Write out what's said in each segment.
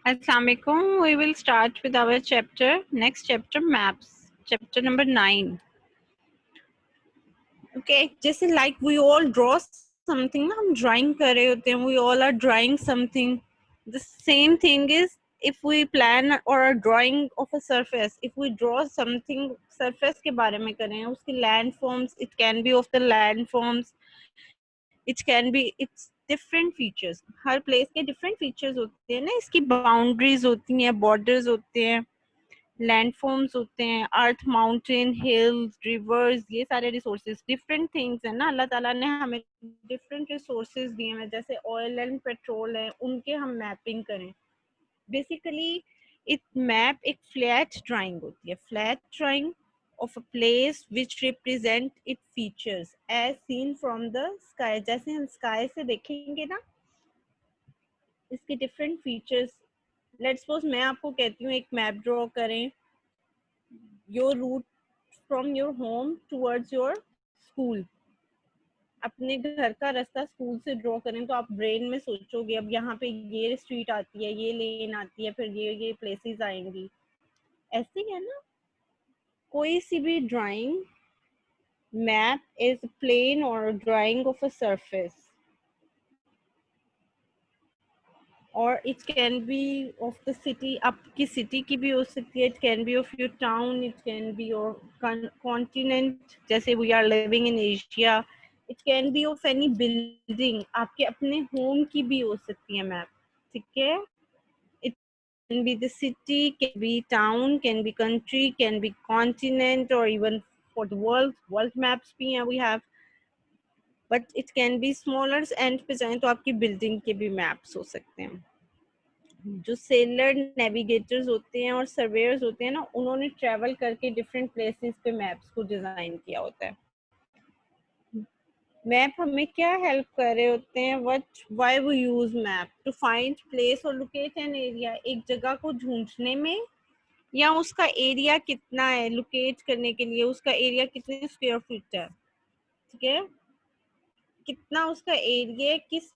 Assalamualaikum. We will start with our next chapter, maps. Chapter number 9. Okay, just like we all draw something, ना हम drawing कर रहे होते हैं, we all are drawing something. The same thing is if we plan or a drawing of a surface, if we draw something surface के बारे में करें, उसकी landforms, it can be of the landforms, it can be its different features. Her place के different features होते हैं ना, इसकी boundaries होती हैं, borders होते हैं, लैंडफॉर्म्स होते हैं, अर्थ, माउंटेन, हिल्स, रिवर्स, ये सारे रिसोर्सेज डिफरेंट थिंग्स है ना. अल्लाह ताला ने हमें डिफरेंट रिसोर्सेज दिए हैं, जैसे ऑयल एंड पेट्रोल है, उनके हम मैपिंग करें. बेसिकली इट मैप एक फ्लैट ड्राइंग होती है, flat drawing of a place which represent its features as seen from the sky. जैसे हम स्काई से देखेंगे ना, इसके डिफरेंट फीचर्स. लेट्स सपोज मैं आपको कहती हूँ एक मैप ड्रॉ करें, your route from your home towards your school. अपने घर का रास्ता स्कूल से ड्रॉ करें तो आप ब्रेन में सोचोगे अब यहाँ पे ये स्ट्रीट आती है, ये लेन आती है, फिर ये प्लेसेस आएंगी. ऐसे ही है ना, कोई सी भी ड्राइंग, मैप इज प्लेन और ड्राइंग ऑफ अ सरफेस, और it can be of the city, आपकी सिटी की भी हो सकती है, it can be of your town, it can be your continent, जैसे we are living in Asia. It can be of any building, आपके अपने होम की भी हो सकती है मैप. ठीक है, it can be the city, can be town, can be country, can be continent, और even for the world maps भी हैं we have. But it can be smaller. End पे जाएं तो आपकी बिल्डिंग के भी मैप्स हो सकते हैं. जो सेलर नेविगेटर्स होते हैं और सर्वेयर्स होते हैं ना, उन्होंने ट्रैवल करके डिफरेंट प्लेसेस पे मैप्स को डिजाइन किया होता है. मैप हमें क्या हेल्प कर रहे होते हैं, what why we use map? To find place और लोकेट एन एरिया. एक जगह को ढूंढने में, या उसका एरिया कितना है लोकेट करने के लिए, उसका एरिया कितने स्क्वायर फीट है, ठीक है, कितना उसका एरिया, किस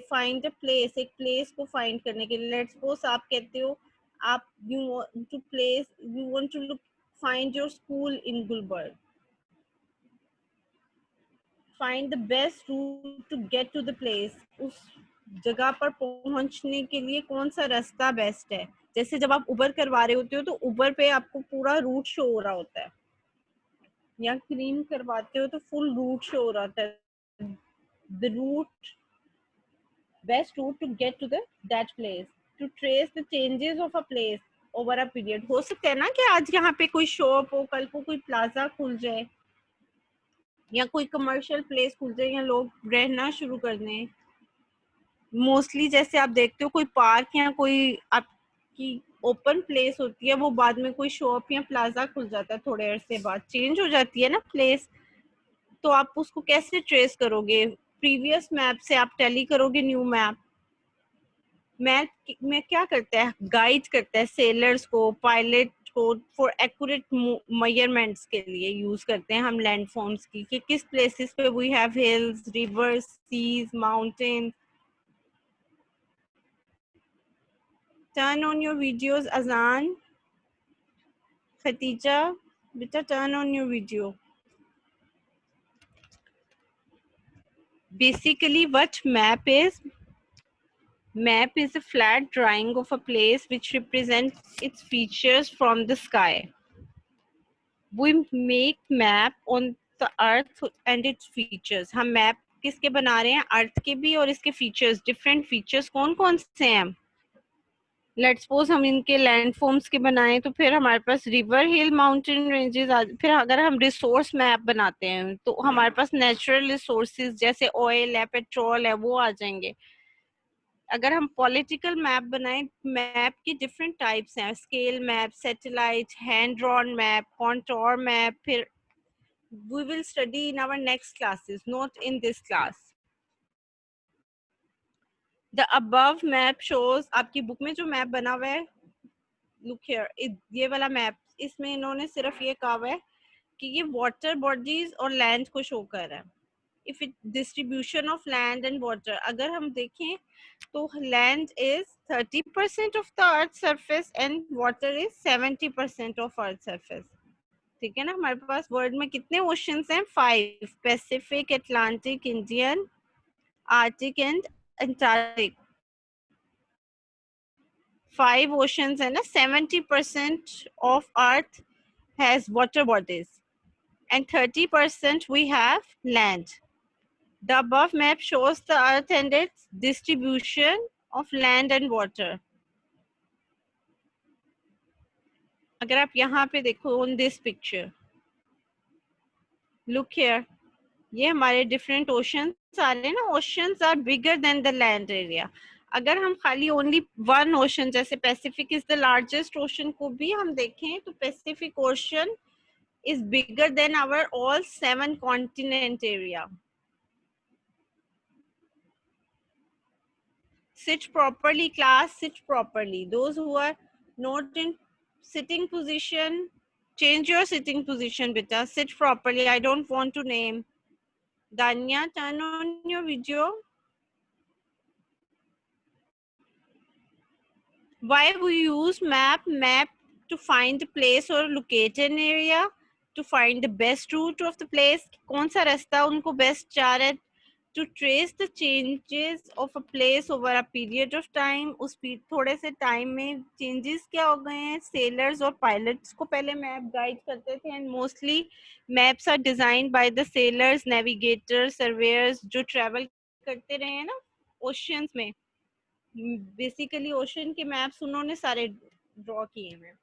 फाइंड अ प्लेस, एक प्लेस को फाइंड करने के लिए. लेट्स सपोज आप कहते हो आप you want to place, you want to look find your school in Gulberg. Find the best route to get to the place. उस जगह पर पहुंचने के लिए कौन सा रास्ता बेस्ट है. जैसे जब आप उबर करवा रहे होते हो तो उबर पे आपको पूरा रूट शो हो रहा होता है, या क्रीम करवाते हो तो फुल रूट शो हो रहा होता है. The route, best route to get to that place, to trace the changes of a place over a period. हो सकता है ना कि आज यहाँ पे कोई शॉप हो, कल को कोई प्लाजा खुल जाए, या कोई कमर्शियल प्लेस खुल जाए, या लोग रहना शुरू कर दें. मोस्टली जैसे आप देखते हो कोई पार्क या कोई आपकी ओपन प्लेस होती है, वो बाद में कोई शॉप या प्लाजा खुल जाता है, थोड़े अरसे बाद चेंज हो जाती है ना प्लेस. तो आप उसको कैसे ट्रेस करोगे? प्रीवियस मैप से आप टैली करोगे न्यू मैप. मैप में क्या करता है, गाइड करता है सेलर्स को, पायलट को, फॉर एक्यूरेट मेजरमेंट्स के लिए यूज करते हैं हम लैंडफॉर्म्स की, कि किस प्लेसेस पे we have hills, rivers, seas, mountain. Turn on your videos Azan, Khatija बेटा, turn on your video. Basically what map is, map is a flat drawing of a place which represents its features from the sky. We make map on the earth and its features. हम map किसके बना रहे हैं? अर्थ के भी, और इसके features, different features कौन कौन से हैं. लेट्स सपोज हम इनके लैंडफॉर्म्स के बनाएं तो फिर हमारे पास रिवर, हिल, माउंटेन रेंजेस. फिर अगर हम रिसोर्स मैप बनाते हैं तो हमारे पास नेचुरल रिसोर्सेज जैसे ऑयल है, पेट्रोल है, वो आ जाएंगे. अगर हम पॉलिटिकल मैप बनाएं, मैप की डिफरेंट टाइप्स हैं, scale map, satellite, hand drawn map, contour map. फिर we will study in our next classes, not in this class. The above map shows, आपकी बुक में जो मैप बना हुआ है, look here, ये वाला मैप, इसमें इन्होंने सिर्फ ये कहा हुआ है कि ये वाटर बॉडीज और लैंड को शो कर रहा है. if it distribution of land and water, अगर हम देखें तो land is 30% of the earth surface and water is 70% of earth surface. ठीक है ना, हमारे पास वर्ल्ड में कितने ओशंस हैं? 5, Pacific, Atlantic, Indian, Arctic and Antarctic. 5 oceans and 70% of earth has water bodies and 30% we have land. The above map shows the earth and its distribution of land and water. अगर आप यहाँ पे देखो on this picture, look here, ये हमारे different oceans आ रहे हैं ना. Oceans are bigger than the land area. अगर हम खाली only one ocean जैसे Pacific is the largest ocean को भी हम देखें तो Pacific Ocean is bigger than our all 7 continent area. Sit properly, class, sit properly. Those who are not in sitting position, change your sitting position, beta. Sit properly. I don't want to name. Danya, turn on your video. Why we use map? Map to find a place or locate an area, to find the best route of the place. कौन सा रास्ता उनको best जा रहा है? To trace the changes of a place over a period of time. उस थोड़े से time में changes क्या हो गए हैं? Sailors और pilots को पहले map guide करते थे and mostly maps are designed by the sailors, navigators, surveyors जो travel करते रहे हैं ना oceans में. बेसिकली ओशन के मैप्स उन्होंने सारे ड्रॉ किए हैं.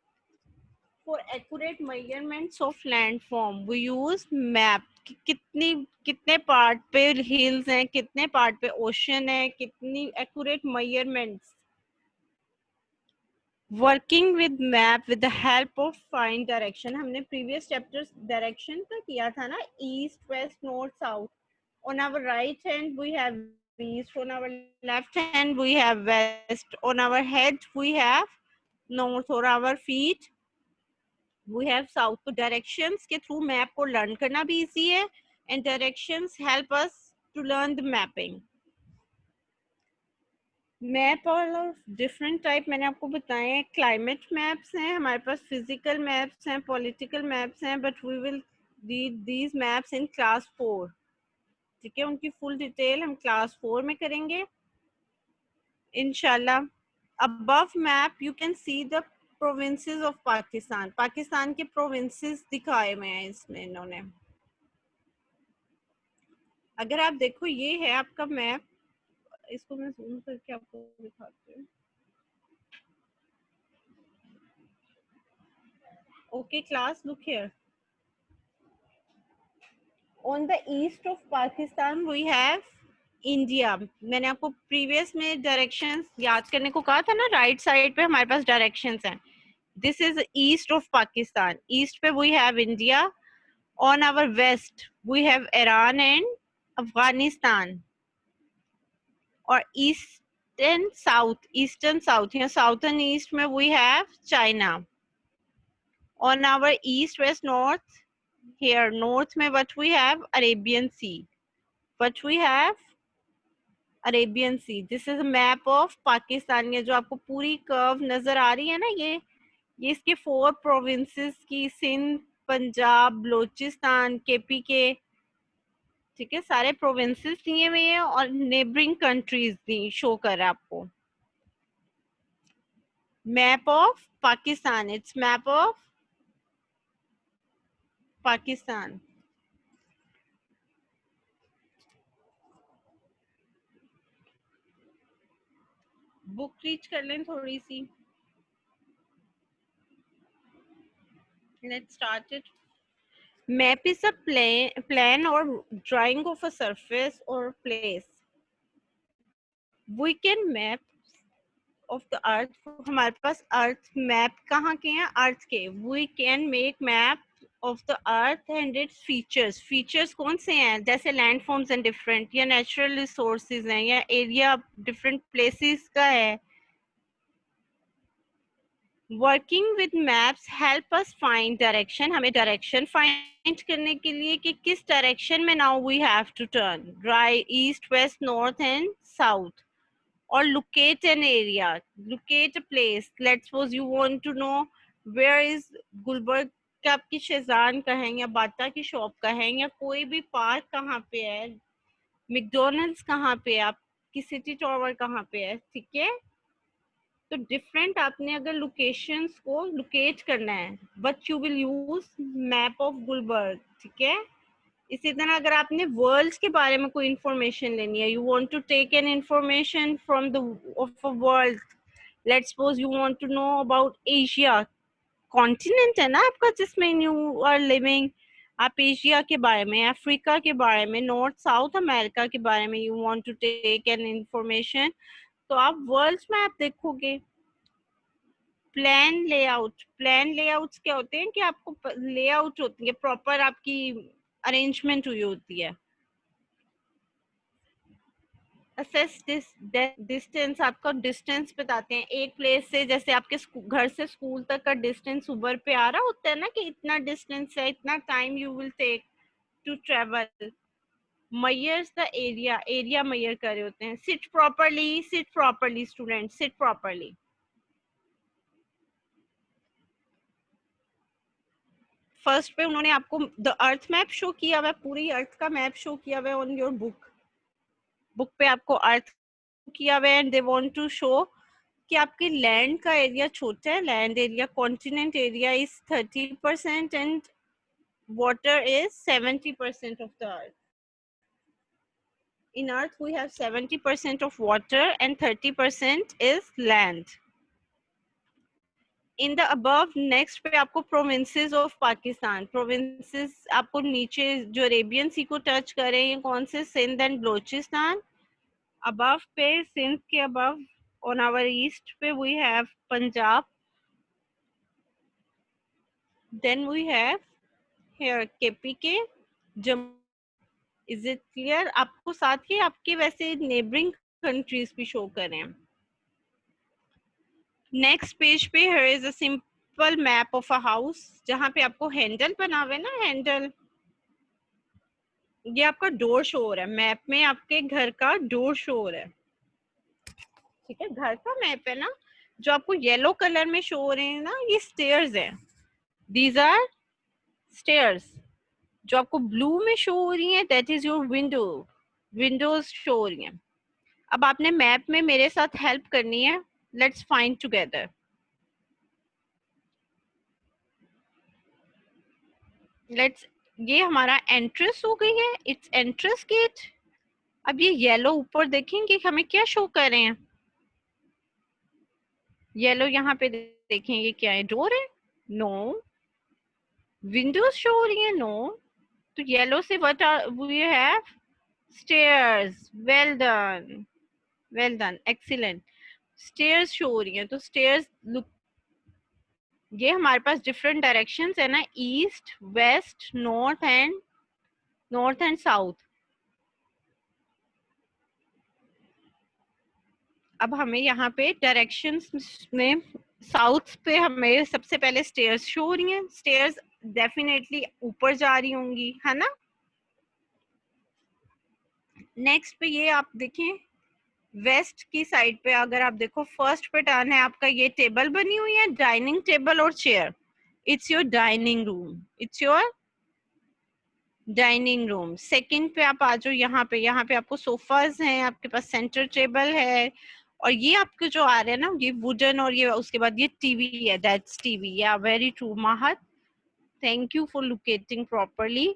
For accurate measurements of landform we use map. कितने पार्ट पे हिल्स हैं, कितने पार्ट पे ओशन है, कितनी accurate measurements. Working with map with the help of find direction. हमने प्रीवियस चैप्टर्स डायरेक्शन का किया था ना, east, west, north, south. On our right hand we have east, on our left hand we have west, on our head we have north, or our feet we have south. तो directions के through map को learn करना भी easy है and directions help us to learn the mapping. Map और different type मैंने आपको बताए हैं. क्लाइमेट मैप्स हैं हमारे पास, फिजिकल मैप्स हैं, पॉलिटिकल मैप्स हैं, but we will read these maps in class 4. ठीक है, उनकी फुल डिटेल हम क्लास 4 में करेंगे इंशाल्लाह. Above map you can see the provinces of Pakistan. Pakistan के प्रोविंसेस दिखाए हुए हैं इसमें इन्होंने. अगर आप देखो ये है आपका मैप, इसको मैं जूम करके आपको दिखाती हूँ. Okay class, look here. On the east of Pakistan we have India. मैंने आपको प्रीवियस में डायरेक्शंस याद करने को कहा था ना. राइट साइड पे हमारे पास डायरेक्शंस हैं. This is east of Pakistan. East पे we have India. On our west we have Iran and Afghanistan. और ईस्टर्न साउथ या साउथर्न ईस्ट में we have China. On our east, west, north, here north में what we have Arabian Sea. What we have Arabian Sea. This is a map of Pakistan. ये जो आपको पूरी curve नजर आ रही है ना, ये इसके 4 प्रोविंसेस की, सिंध, पंजाब, बलोचिस्तान, केपी के. ठीक है, सारे प्रोविंसेस दिए हुए हैं और नेबरिंग कंट्रीज दी शो कर रहा है आपको. Map of Pakistan. It's map of Pakistan. Book reach कर लें थोड़ी सी. Let's start it. Map is a plan or drawing of a surface or place. We can map of the earth. हमारे पास अर्थ मैप कहाँ के हैं? अर्थ के. We can make map of the earth and its features. Features कौन से हैं? जैसे landforms and different, या natural resources हैं, या area different places का है. Working with maps help us find direction, हमें डायरेक्शन फाइंड करने के लिए कि किस डायरेक्शन में now we have to turn, right, east, west, north and south. Or locate an area, locate a place. Let's suppose you want to know where is Gulberg का, आपकी शेजान का है या बाटा की शॉप का है या कोई भी पार्क कहाँ पे है, मैकडॉनल्ड्स कहाँ पे है, आपकी सिटी टावर कहाँ पे है. ठीक है, तो डिफरेंट आपने अगर लोकेशंस को लोकेट करना है, but you will use map of Gulberg. ठीक है, इसी तरह अगर आपने वर्ल्ड के बारे में कोई इंफॉर्मेशन लेनी है, you want to take an information from the of a world, let's suppose you want to know about Asia, continent है ना आपका जिसमें यू आर लिविंग, आप एशिया के बारे में, अफ्रीका के बारे में, नॉर्थ साउथ अमेरिका के बारे में you want to take an information, तो आप वर्ल्ड मैप देखोगे. प्लान लेआउट्स क्या होते हैं कि आपको लेआउट होती है, प्रॉपर आपकी अरेंजमेंट हुई होती है. असेस डिस्टेंस, आपका डिस्टेंस बताते हैं एक प्लेस से, जैसे आपके घर से स्कूल तक का डिस्टेंस उबर पे आ रहा होता है ना कि इतना डिस्टेंस है, इतना time you will take to travel. Measures the area, area measure कर रहे होते हैं. Sit properly student, sit properly. First पे उन्होंने आपको द अर्थ मैप शो किया हुआ है, पूरी अर्थ का मैप शो किया हुआ है ऑन योर बुक पे आपको अर्थ किया हुआ है, and they want to show कि आपके लैंड का एरिया छोटा है, land area, continent area is 30% and water is 70% of the earth. In earth we have 70% of water and 30% is land. In the above next पे आपको provinces of Pakistan, provinces आपको नीचे जो अरेबियन सी को टच करें, ये कौन से, सिंध एंड बलोचिस्तान. अबव पे सिंध के अबव ऑन आवर ईस्ट पे we have Punjab, then we have here KPK, Jammu. Is it clear? आपको साथ ही आपके वैसे नेबरिंग कंट्रीज भी शो करें. नेक्स्ट पेज पे here is a simple map of a house, जहाँ पे आपको हैंडल बना हुआ है ना, हैंडल, ये आपका डोर शो हो रहा है मैप में, आपके घर का डोर शो हो रहा है. ठीक है, घर का मैप है ना, जो आपको येलो कलर में शो हो रहे हैं ना, ये स्टेयर्स है, दीज आर स्टेयर्स. जो आपको ब्लू में शो हो रही है that is your window, Windows show हो रही हैं. अब आपने मैप में मेरे साथ हेल्प करनी है, लेट्स फाइंड टुगेदर. लेट्स, ये हमारा एंट्रेंस हो गई है, इट्स एंट्रेंस गेट. अब ये येलो ऊपर देखेंगे हमें क्या शो कर रहे हैं, येलो यहाँ पे देखेंगे क्या है, डोर है, नो. विंडोज शो हो रही है, नो. तो येलो से what are we have, stairs. Well done, well done, excellent. Stairs show हो रही है, तो स्टेयर्स लुक, ये हमारे पास डिफरेंट डायरेक्शंस है ना, east, west, north and south. अब हमें यहाँ पे डायरेक्शंस में साउथ पे हमें सबसे पहले स्टेयर्स शो हो रही हैं. स्टेयर्स डेफिनेटली ऊपर जा रही होंगी, है ना. नेक्स्ट पे ये आप देखें, वेस्ट की साइड पे अगर आप देखो, फर्स्ट पे टर्न है आपका, ये टेबल बनी हुई है, डाइनिंग टेबल और chair. It's your dining room, it's your dining room. Second पे आप आ जाओ, यहाँ पे आपको सोफाज हैं, आपके पास सेंटर टेबल है, और ये आपके जो आ रहे हैं ना, ये वुडन, और ये उसके बाद ये टीवी है, that's TV. Ya very true Mahat, thank you for locating properly,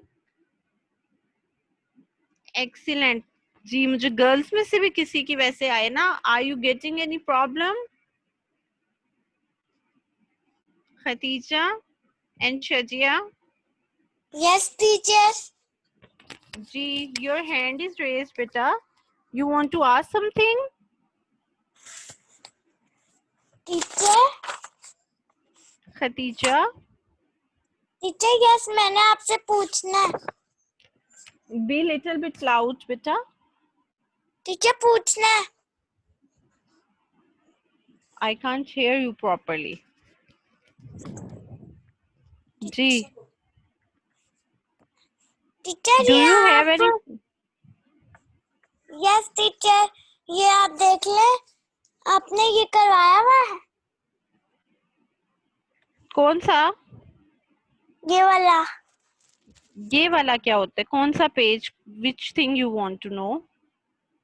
excellent. जी, मुझे गर्ल्स में से भी किसी की वैसे आए ना. Are you getting any problem? Khatija and Shazia. Yes, teacher. जी, योर हैंड इज रेज्ड बेटा, you want to ask something? Teacher. Khatija. Teacher, yes, मैंने आपसे पूछना है. बी लिटिल बिट लाउड बेटा. Teacher, पूछना है. I can't hear you properly. जी, टीचर डू ये यू हैव आप, एनी? यस टीचर, ये आप देख ले, आपने ये करवाया हुआ है, कौन सा? ये वाला। ये वाला क्या होता है? कौन सा page? Which thing you want to know?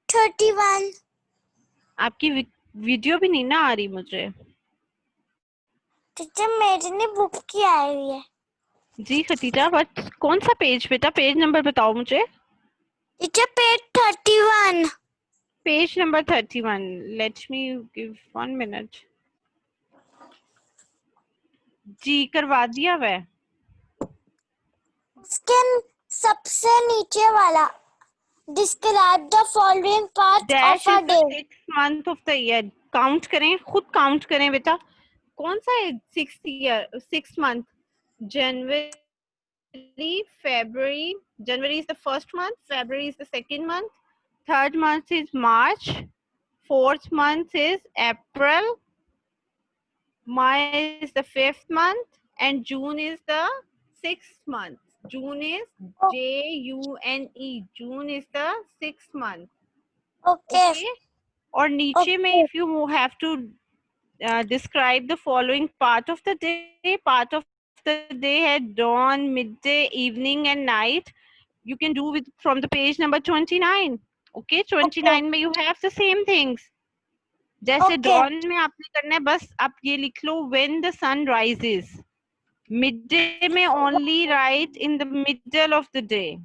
31। आपकी वीडियो भी नहीं ना आ रही मुझे। टीचर मेरी ने बुक की आई हुई है। जी खतीजा, बट कौन सा पेज बेटा? पेज नंबर बताओ मुझे। Teacher page 31। Page number 31। Let me give 1 minute. जी करवा दिया वह। उसके सबसे नीचे वाला, describe the following part dash of a is the day. 6th month of the year. Count करें, खुद काउंट करें बेटा। कौन सा है 6th month? January, February. January is the first month, February is the second month, third month is March, fourth month is April, May is the 5th month, and June is the 6th month. June is June. June is the 6th month. Okay Okay. और नीचे में okay if you have to describe the following part of the day. Part of the day है dawn, midday, evening and night. You can do with from the page number 29. Okay, 29 में you have the same things. जैसे okay dawn में आपने करना है, बस आप ये लिख लो when the sun rises. Midday में only write in the middle of the day.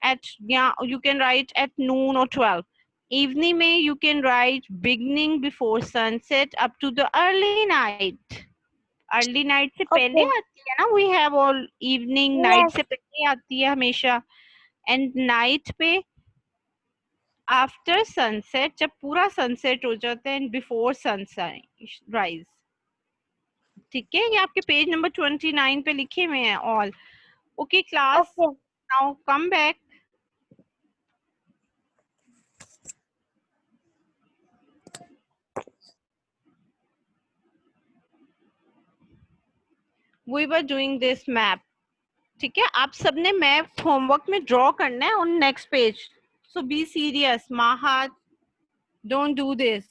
At, yeah, you can write at noon or 12. Evening में you can write beginning before sunset up to the early night. Early night से पहले okay आती है ना, we have all evening, night yes से पहले आती है हमेशा. And night पे आफ्टर सनसेट, जब पूरा सनसेट हो जाता है, एंड बिफोर सनराइज. ठीक है, ये आपके पेज नंबर 29 पे लिखे हुए हैं all. Okay class, okay now come back. We were doing this map. ठीक है, आप सबने मैप होमवर्क में ड्रॉ करना है on next page. So be serious Mahat, don't do this.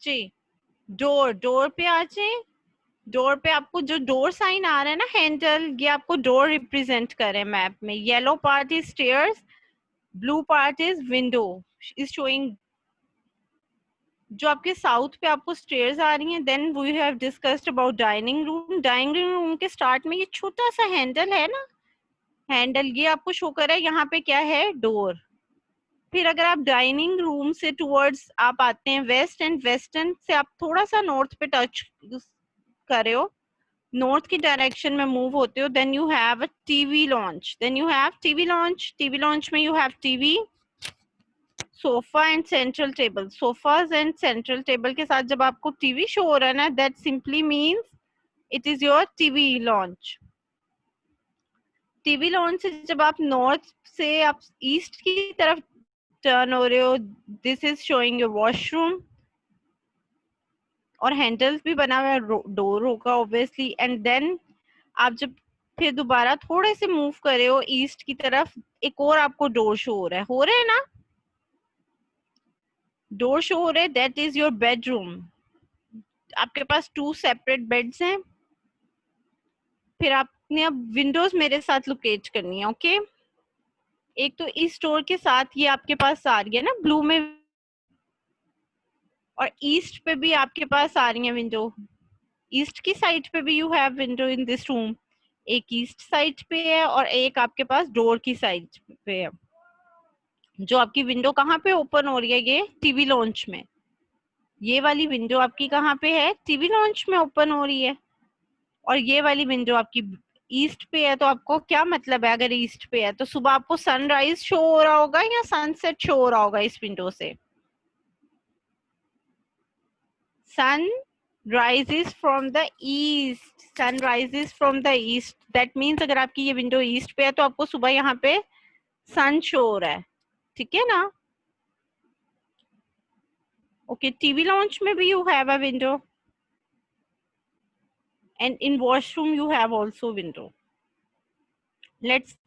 जी, डोर, डोर पे आ जाए. डोर पे आपको जो डोर साइन आ रहा है ना, हैंडल, ये आपको डोर रिप्रेजेंट करे मैप में. Yellow part is stairs, blue part is window. Is showing जो आपके साउथ पे आपको स्टेयर्स आ रही हैं. Then we have discussed about dining room. Dining room के स्टार्ट में ये छोटा सा हैंडल है ना, हैंडल, ये आपको शो कर रहा है यहाँ पे क्या है, डोर. फिर अगर आप डाइनिंग रूम से टुवर्ड्स आप आते हैं वेस्ट, एंड वेस्टर्न से आप थोड़ा सा नॉर्थ पे टच कर रहे हो, नॉर्थ की डायरेक्शन में मूव होते हो, then you have a TV lounge. Then you have TV lounge. TV lounge में you have TV, sofa and central table. Sofas and central table के साथ जब आपको टीवी शो हो रहा है ना, that simply means it is your TV lounge. TV launch से जब आप नॉर्थ से आप ईस्ट की तरफ टर्न हो रहे हो, this is showing your washroom. और हैंडल्स भी बना हुआ है, डोर होगा ऑब्वियसली. एंड देन आप जब फिर दोबारा थोड़े से मूव कर रहे हो ईस्ट की तरफ, एक और आपको डोर शो हो रहा है ना, डोर शो हो रहे हैं. That is your bedroom. आपके पास 2 सेपरेट बेड्स हैं. फिर आपने अब विंडोज मेरे साथ लोकेट करनी है. ओके, एक तो इस डोर के साथ ये आपके पास आ रही है ना ब्लू में, और ईस्ट पे भी आपके पास आ रही है विंडो. ईस्ट की साइड पे भी you have window in this room. एक ईस्ट साइड पे है और एक आपके पास डोर की साइड पे है. जो आपकी विंडो कहाँ पे ओपन हो रही है, ये टीवी लॉन्च में. ये वाली विंडो आपकी कहाँ पे है, टीवी लॉन्च में ओपन हो रही है. और ये वाली विंडो आपकी ईस्ट पे है. तो आपको क्या मतलब है, अगर ईस्ट पे है तो सुबह आपको सनराइज शो हो रहा होगा या सनसेट शो हो रहा होगा इस विंडो से. सन rises from the east. sun rises from the east. that means अगर आपकी ये विंडो ईस्ट पे है तो आपको सुबह यहाँ पे सन शो हो रहा है. ठीक है ना. ओके, टीवी लॉन्च में भी you have a window. and in washroom you have also window. Let's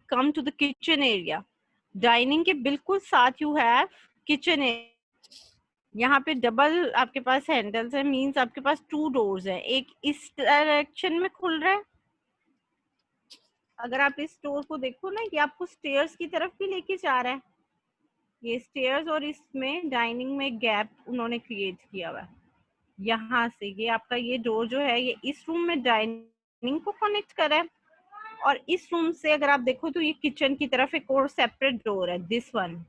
come to the kitchen area. Dining के बिल्कुल साथ you have kitchen area. यहाँ पे डबल आपके पास हैंडल्स है, मींस आपके पास 2 डोर्स है, एक इस डायरेक्शन में खुल रहा है। अगर आप इस डोर को देखो ना, ये आपको स्टेयर्स की तरफ भी लेके जा रहा है। ये स्टेयर्स और इसमें डाइनिंग में गैप उन्होंने क्रिएट किया हुआ है। यहाँ से ये आपका ये डोर जो है ये इस रूम में डाइनिंग को कनेक्ट करा है, और इस रूम से अगर आप देखो तो ये किचन की तरफ एक और सेपरेट डोर है, दिस वन।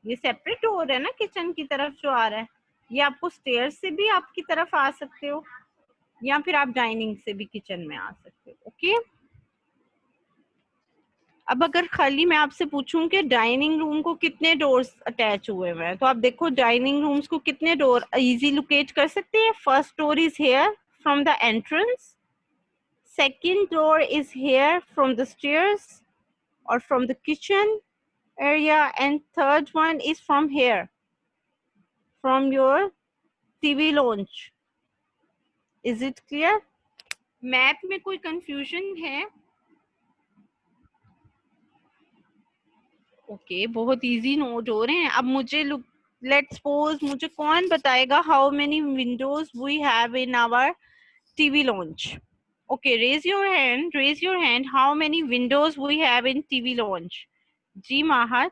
ये सेपरेट डोर है ना किचन की तरफ जो आ रहा है। ये आपको स्टेयर से भी आपकी तरफ आ सकते हो, या फिर आप डाइनिंग से भी किचन में आ सकते हो। ओके, अब अगर खाली मैं आपसे पूछूं कि डाइनिंग रूम को कितने डोर्स अटैच हुए हुए हैं, तो आप देखो डाइनिंग रूम्स को कितने डोर इजी लोकेट कर सकते हैं। First door is here from the entrance, second door is here from the stairs or from the kitchen area, and third one is from here, from your TV lounge. Is it clear? Map में कोई confusion है? Okay, बहुत easy note हो रहे हैं। अब मुझे let's suppose मुझे कौन बताएगा how many windows we have in our TV lounge? Okay, raise your hand, how many windows we have in TV lounge? जी माहत।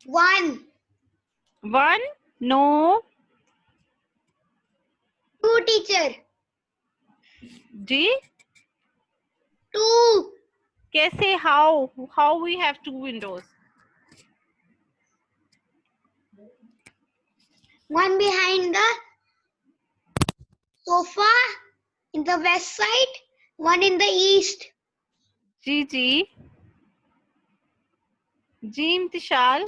1. 1? नो। 2 teacher. जी 2. कैसे? how we have 2 windows? One behind the sofa in the west side, one in the east. Ji इम्तिशाल।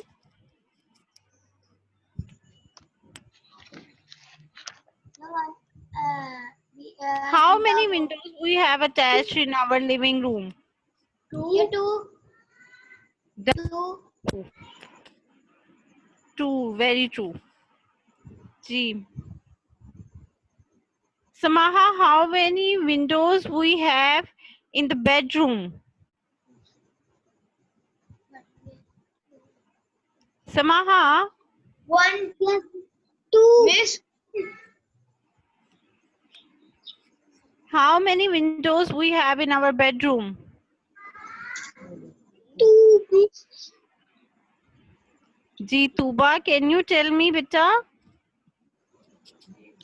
How many windows we have attached in our living room? 2. The 2. 2, very true. Ji Samaha, how many windows we have in the bedroom? Samaha, 1 plus 2. Miss. how many windows we have in our bedroom? 2. Miss. Ji Tuba, can you tell me, beta?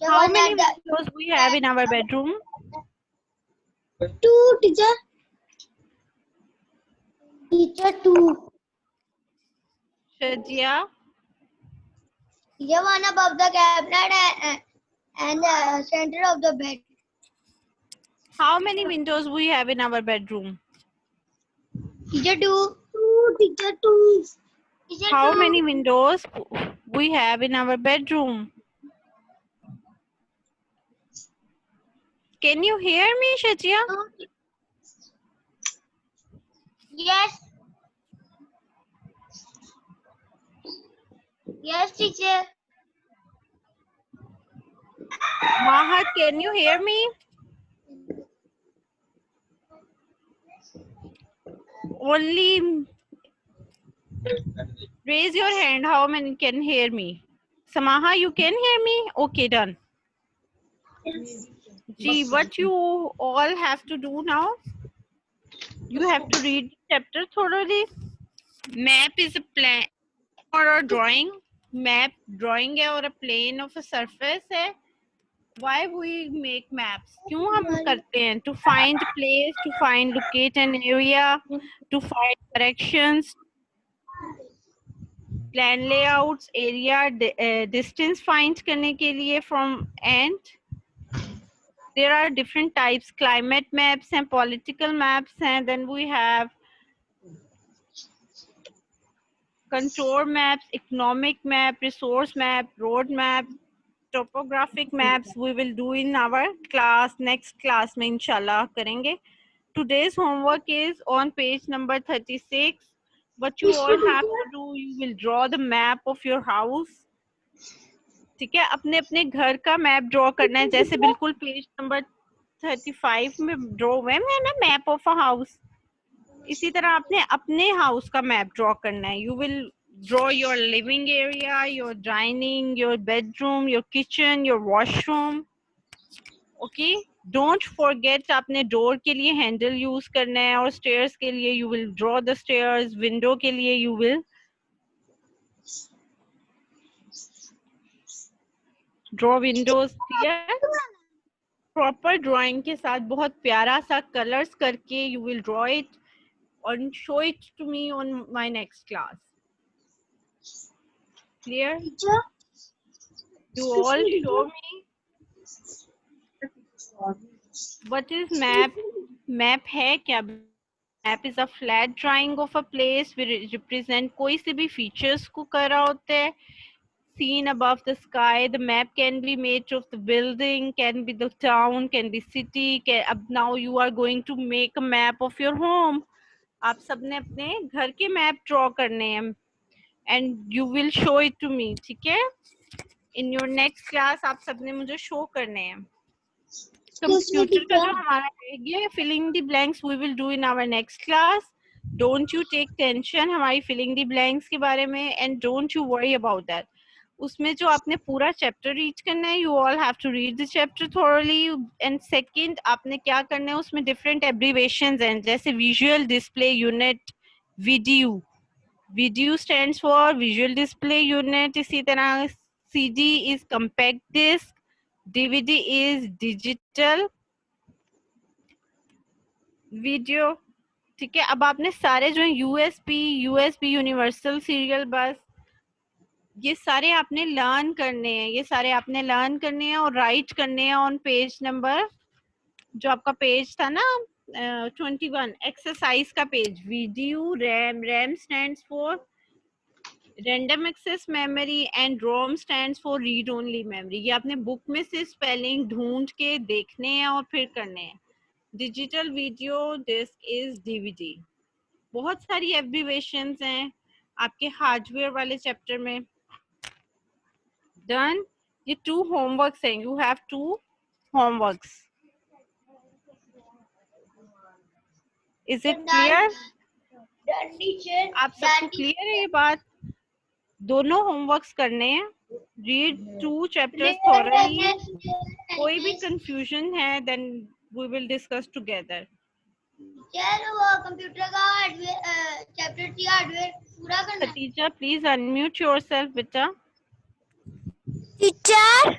The How one many at the windows we have in our bedroom? 2 teacher. Teacher 2. Shajia, Teacher 1 above the cabinet and the center of the bed. how many windows we have in our bedroom? Teacher 2. 2. Teacher 2. Teacher How 2. many windows we have in our bedroom? Can you hear me, Shajia? Yes. Yes, teacher. Mahat, can you hear me? Only raise your hand how many can hear me. Samaha, you can hear me? Okay, done. Gee, what you all have to do now? You have to read the chapter thoroughly. Map is a plan or a drawing. Map drawing है और a plane of a surface है. Why we make maps? क्यों हम करते हैं? To find place, to find locate an area, to find directions, plan layouts, area distance find करने के लिए from end. There are different types, climate maps and political maps, and then we have contour maps, economic map, resource map, road map, topographic maps. We will do in our class, next class में inshallah करेंगे. Today's homework is on page number 36. What you all have to do, you will draw the map of your house. ठीक है, अपने अपने घर का map draw करना है, जैसे बिल्कुल पेज नंबर 35 में ड्रॉ हुए हैं ना मैप ऑफ अ हाउस, इसी तरह आपने अपने हाउस का मैप ड्रॉ करना है. You will draw your living area, your dining, your bedroom, your kitchen, your washroom. Okay, don't forget आपने डोर के लिए हैंडल यूज करना है, और स्टेयर्स के लिए you will draw the stairs. Window के लिए you will draw windows. Clear? Proper drawing के साथ बहुत प्यारा सा कलर्स करके you will draw it and show it to me on my next class. Clear? Teacher, You all show me what is map. Map है क्या? Map is a flat drawing of a place. We represent कोई से भी features को कर रहा होता है. Seen above the sky. The map can be made of the building, can be the town, can be city. अब now you are going to make a map of your home. आप सबने अपने घर के मैप ड्रॉ करने हैं and you will show it to me. ठीक है? In your next class आप सबने मुझे शो करने हैं. कंप्यूटर का जो हमारा रह गया filling the blanks we will do in our next class. Don't you take tension हमारी फिलिंग द ब्लैंक्स के बारे में, and don't you worry about that. उसमें जो आपने पूरा चैप्टर रीच करना है, you all have to read the chapter thoroughly. And second, आपने क्या करना है, उसमें डिफरेंट एब्रीवेशंस हैं, जैसे visual display unit, video. Video stands for visual display unit. इसी तरह CD is compact disc, DVD is digital video. ठीक है, अब आपने सारे जो USB यूनिवर्सल सीरियल बस, ये सारे आपने लर्न करने हैं, ये सारे आपने लर्न करने हैं और राइट करने हैं ऑन पेज नंबर, जो आपका पेज था ना 21 एक्सरसाइज का page. Video RAM stands for random access memory and ROM stands for read only memory. ये आपने बुक में से स्पेलिंग ढूंढ के देखने हैं और फिर करने हैं. Digital video disc is DVD. बहुत सारी एब्रीवेशंस हैं आपके हार्डवेयर वाले चैप्टर में. डन. ये 2 होमवर्क्स हैं. You have 2 homeworks. Is it clear? आप सबको क्लियर है ये बात? दोनों होमवर्क्स करने हैं. Read 2 chapters thoroughly. कोई भी कंफ्यूजन है then we will discuss together. वो कंप्यूटर का चैप्टर 3 हार्डवेयर पूरा करना है. खतीजा प्लीज अनम्यूट योरसेल्फ बेटा. टीचर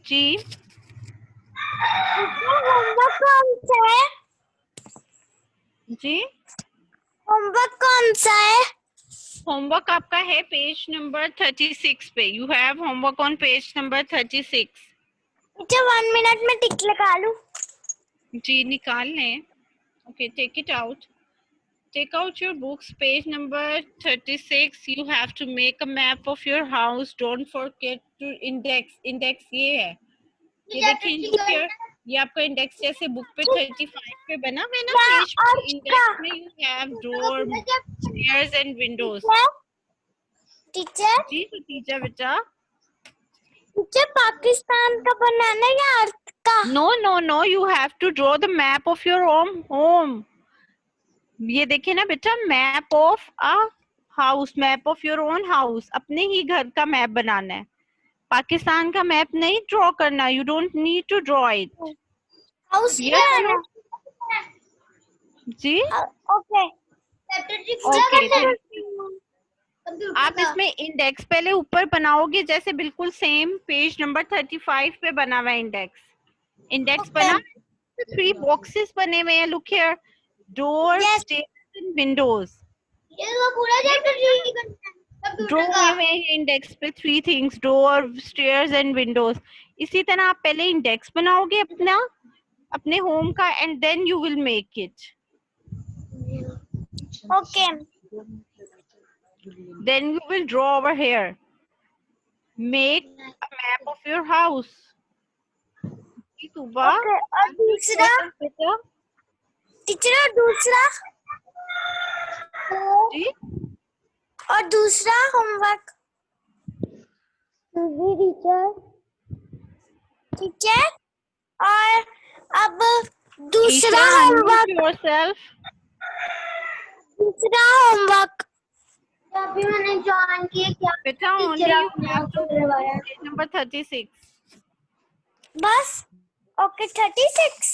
जी होमवर्क कौन सा है? जी होमवर्क कौन सा है? होमवर्क आपका है पेज नंबर 36 पे. You have homework on page number 36. Teacher 1 minute में टिक लगा लूं. जी निकाल लें. Okay, take it out. Take out your books, page number 36. You have to make a map of your house. Don't forget to index. Index ये है. ये देखिए here. ये आपका इंडेक्स जैसे बुक पे 35 पे बना हुआ है ना पेज पे. इंडेक्स में you have door, stairs and windows. Teacher जी खतीजा बेटा. टीचर पाकिस्तान का बनाना है या अर्थ का? No. You have to draw the map of your own home. ये देखिए ना बेटा, map of a house, map of your own house. अपने ही घर का मैप बनाना है. पाकिस्तान का मैप नहीं ड्रॉ करना. You don't need to draw it. House जी ओके. आप इसमें इंडेक्स पहले ऊपर बनाओगे, जैसे बिल्कुल सेम पेज नंबर 35 पे बना हुआ है इंडेक्स. इंडेक्स बना 3 बॉक्सेस बने हुए हैं. Look here. Door, stairs and windows. ये वो पूरा चैप्टर Draw हुए हैं इंडेक्स पे 3 things, door, stairs and windows. इसी तरह आप पहले इंडेक्स बनाओगे अपने होम का, and then you will make it. Okay. Then you will draw over here. Make a map of your house. Okay. और दूसरा टीचर, और दूसरा जी और दूसरा होमवर्क टीचर टीचर और अब Isha, unmute yourself. दूसरा होमवर्क तो अभी मैंने ज्वाइन किया क्या Beta, only you have to go to page number 36. बस ओके 36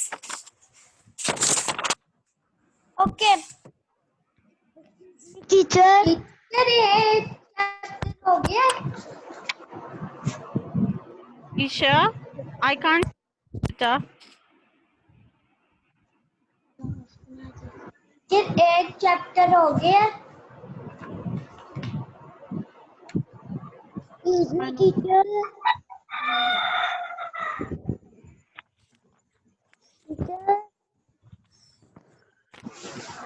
ओके टीचर हो गया Isha, I can't. Beta. फिर एक चैप्टर हो गया teacher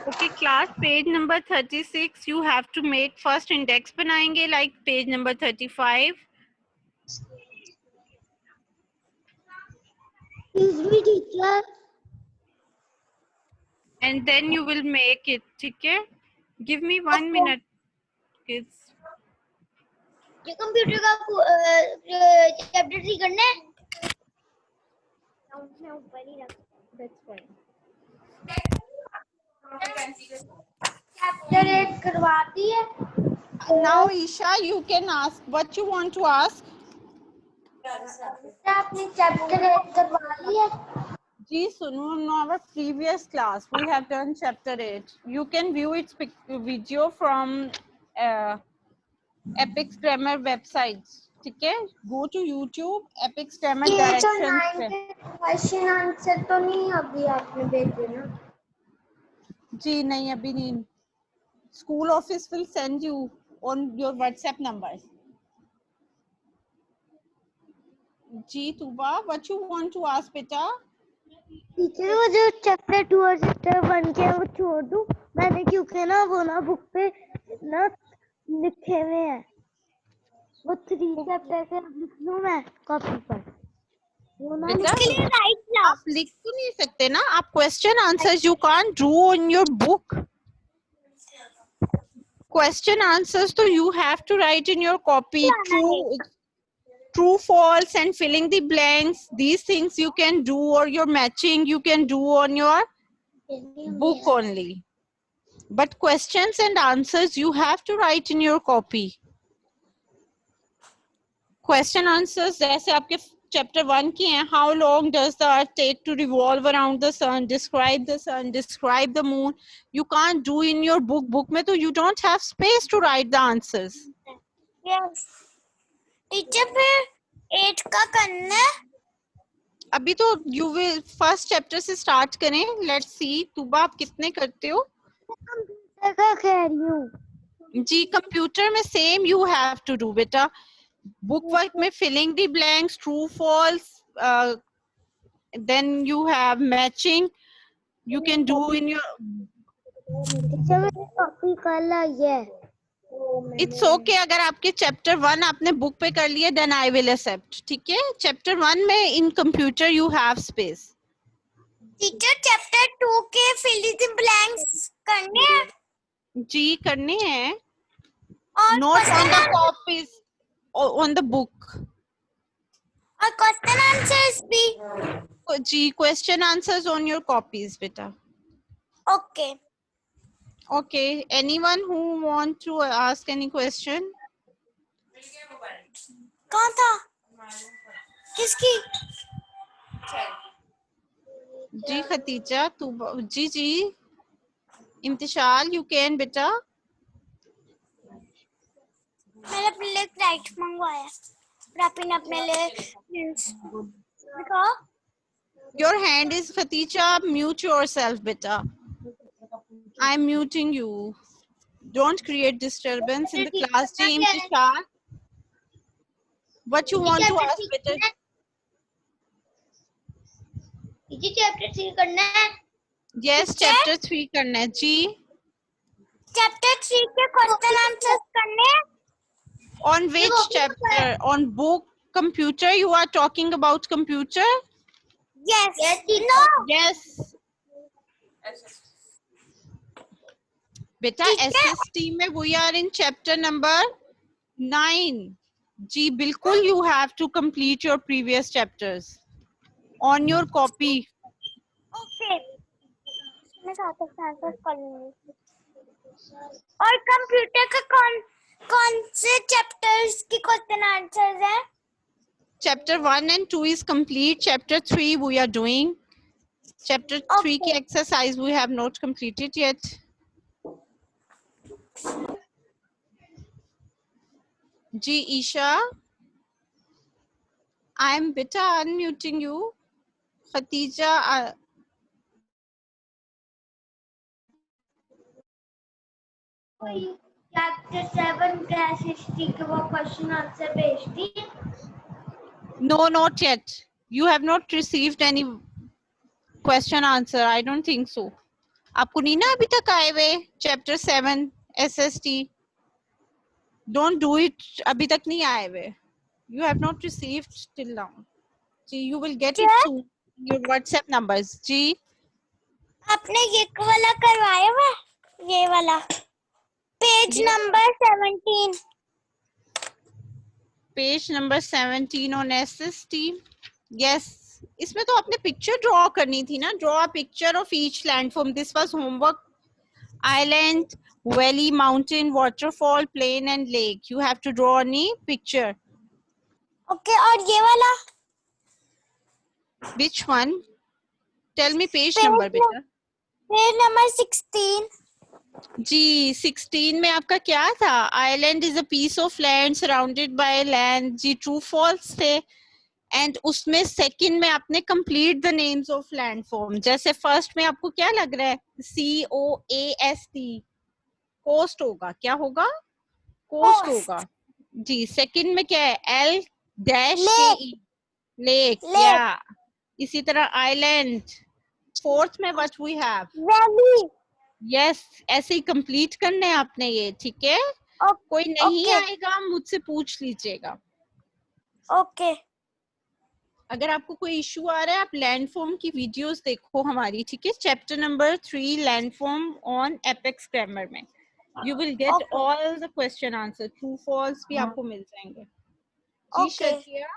Okay, class, page number 36. You have to make first index बनाएंगे like page number 35. Teacher And then you will make it. ठीक है? Give me 1 minute, kids. ये कंप्यूटर का chapter 3 करना है ऊपर ही रख That's fine. चैप्टर 1 करवा दिए Now, Isha, you can ask what you want to ask. आपने चैप्टर 1 करवा लिया Ji, Sunu, in our previous class, we have done chapter 8. You can view its video from Epic's Grammar websites. ठीक है? Go to YouTube, Epic's Grammar directions. Question answer तो नहीं अभी आपने भेजे ना जी नहीं अभी नहीं. School office will send you on your WhatsApp numbers. जी Tuba, what you want to ask बेटा? टीचर वो जो चैप्टर 2 और चैप्टर 1 के वो छोड़ दूं मैंने क्योंकि ना वो ना बुक पे ना लिखे हुए हैं वो 3 चैप्टर के लिख लूं मैं कॉपी पर वो ना बेटा, लिए राइट ना आप लिख तो नहीं सकते ना. आप question answers you can't do on your book. Question answers तो you have to write in your copy. True, false, and filling the blanks. These things you can do, or your matching you can do on your book only. But questions and answers you have to write in your copy. Question answers जैसे आपके chapter 1 की हैं. How long does the earth take to revolve around the sun? Describe the sun. Describe the moon. You can't do in your book. Book में तो you don't have space to write the answers. Yes teacher फिर 8 का करना है अभी तो you will first chapter से start करें. Let's see. तुबा आप कितने करते हो? कंप्यूटर का कह रही हूँ जी कंप्यूटर में same you have to do बेटा. बुक वर्क में filling the blanks, true false, then you have matching. You can do in your. Teacher मैंने कॉपी कर ली है इट्स ओके अगर आपके चैप्टर 1 आपने बुक पे कर लिए देन आई विल एक्सेप्ट. ठीक है? चैप्टर 1 में इन computer you have space. Teacher chapter 2 के फिल द ब्लैंक्स करने हैं जी करने हैं. और note on the copies on the book. और क्वेश्चन आंसर्स भी जी question answers on your copies बेटा. Okay Okay, anyone who want to ask any question? कौन था किसकी जी खतीजा तू जी जी इम्तिशाल you can बेटा. मैंने अपने लिए राइट मंगवाया और आपने अपने लिए दिखाओ Your hand is Khatija. Mute yourself बेटा. I am muting you. Don't create disturbance in the class. Ji इम्तिशाल what you want to ask बेटा? ये चैप्टर 3 करना है Yes chapter 3 करना है जी. चैप्टर 3 के क्वेश्चन आंसर्स करने हैं On which chapter? On book, computer? You are talking about computer? Yes no Yes. Beta, SST में we are in chapter number 9. जी बिल्कुल, you have to complete your previous chapters on your copy. Okay, मैं साथ साथ answer कर लूंगी। और computer का कौन कौन से चैप्टर्स की क्वेश्चन आंसर्स हैं? Chapter 1 and 2 is complete. Chapter 3 we are doing. Chapter 3 की exercise we have not completed yet. जी Isha, I am beta unmuting you. Khatija, chapter 7 गैस हिस्ट्री के वो क्वेश्चन आंसर भेजती? no, not yet. You have not received any question answer. I don't think so. आपको नहीं ना अभी तक आए हुए chapter 7 SST? Don't do it. अभी तक नहीं आए हुए. You have not received till now. Ji, you will get it soon. Your WhatsApp numbers. जी, आपने ये वाला करवाया हुआ? ये वाला page number 17। Page number 17 on SST. Yes. इसमें तो आपने पिक्चर ड्रॉ करनी थी ना. Draw a picture of each landform. This was homework. Island, valley, mountain, waterfall, plain and lake. You have to draw a picture. Okay, और ये वाला? Which one? Tell me page number बेटा. Page number 16। जी 16 में आपका क्या था? Island is a piece of land surrounded by land. जी true false थे. एंड उसमें सेकंड में आपने complete the names of landform. जैसे फर्स्ट में आपको क्या लग रहा है? COAST, कोस्ट होगा. क्या होगा? कोस्ट होगा. जी सेकंड में क्या है? L-KE, lake. या इसी तरह आइलैंड. फोर्थ में what we have? Valley. Yes, ऐसे ही कंप्लीट करने हैं आपने ये. ठीक है, कोई नहीं आएगा मुझसे पूछ लीजिएगा. ओके, अगर आपको कोई इशू आ रहा है आप लैंडफॉर्म की वीडियोस देखो हमारी. ठीक है, chapter number 3 landform on Apex grammar में you will get all the question answer. True false भी आपको मिल जाएंगे. जी शकिया,